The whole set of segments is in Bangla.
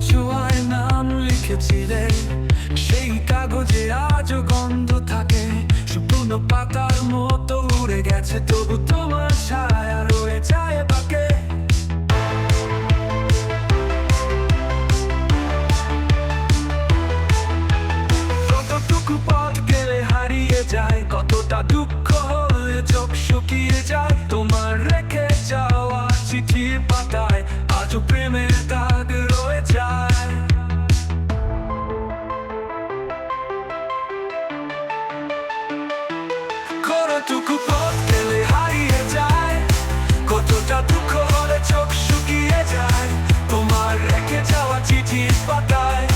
ছোঁয়ায় নাম লিখেছিলে, সেই কাগজে আজও গন্ধ থাকে। শুকনো পাতার মতো উড়ে গেছে, তবু তোমার ছায়া রয়ে যায় বাঁকে। কতটুকু পথ গেলে হারিয়ে যায়, কতটা দুঃখ হলে চোখ শুকিয়ে যায়। তোমার রেখে যাওয়া চিঠির পাতায় আজও প্রেমের দাগ রয়ে যায়। কতটুকু পথ গেলে হারিয়ে যায়, কতটা দুঃখ হলে চোখ শুকিয়ে যায়। তোমার রেখে যাওয়া চিঠির পাতায়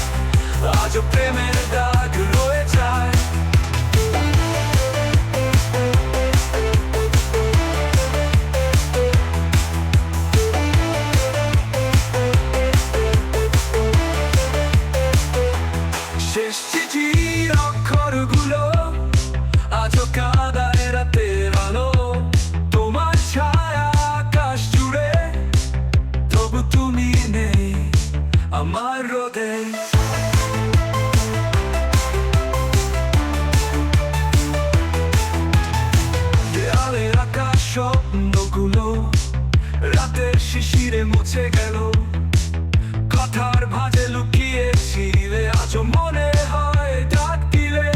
আজও প্রেমের দাগ রয়ে যায়। শেষ চিঠির অক্ষরগুলো আজও কাঁদায় রাতের আলো। তোমার ছায়া আকাশ জুড়ে, তবু তুমি নেই আমার রোদে। দেয়ালে রাখা স্বপ্নগুলো রাতের শিশিরে মুছে গেল। কথার ভাঁজে লুকিয়েছিলে, আজও মনে হয় ডাক দিলে।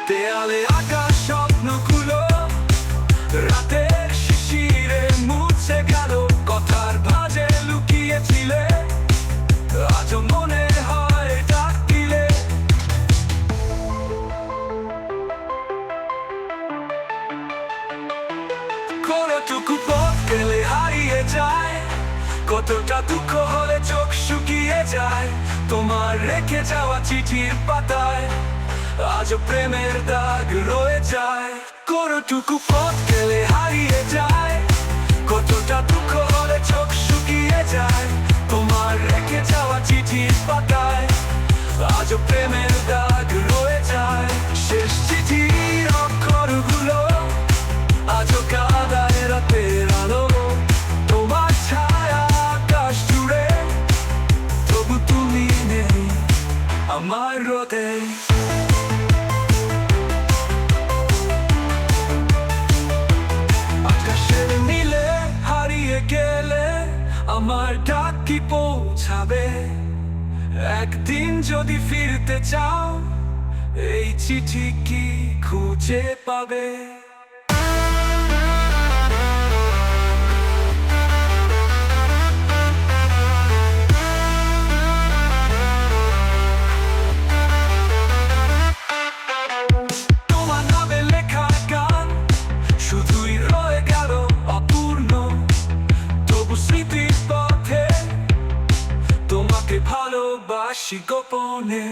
দেয়ালে আঁকা স্বপ্নগুলো রাতের শিশিরে মুছে গেল। কথার ভাঁজে লুকিয়েছিলে, আজও মনে হয় ডাক দিলে। কতটুকু পথ গেলে হারিয়ে যায়, কতটা দুঃখ হলে চোখ শুকিয়ে যায়। তোমার রেখে যাওয়া চিঠির পাতায় আজও প্রেমের দাগ রয়ে যায়। কতটুকু পথ গেলে হারিয়ে যায়, কতটা দুঃখ হলে চোখ শুকিয়ে যায়। তোমার রেখে যাওয়া চিঠির পাতায় আজও প্রেমের দাগ রয়ে যায়। শেষ চিঠির অক্ষরগুলো আজও কাঁদায় রাতের আলো। তোমার ছায়া আকাশ জুড়ে, তবু তুমি নেই আমার রোদে। আকাশের নীলে হারিয়ে গেলে আমার ডাক কি পৌঁছাবে? একদিন যদি ফিরতে চাও, এই চিঠি কি খুঁজে পাবে? তোমার নামে লেখা গান শুধুই রয়ে গেল অপূর্ণ, তবু স্মৃতির পথে তোমাকে ভালোবাসি গোপনে।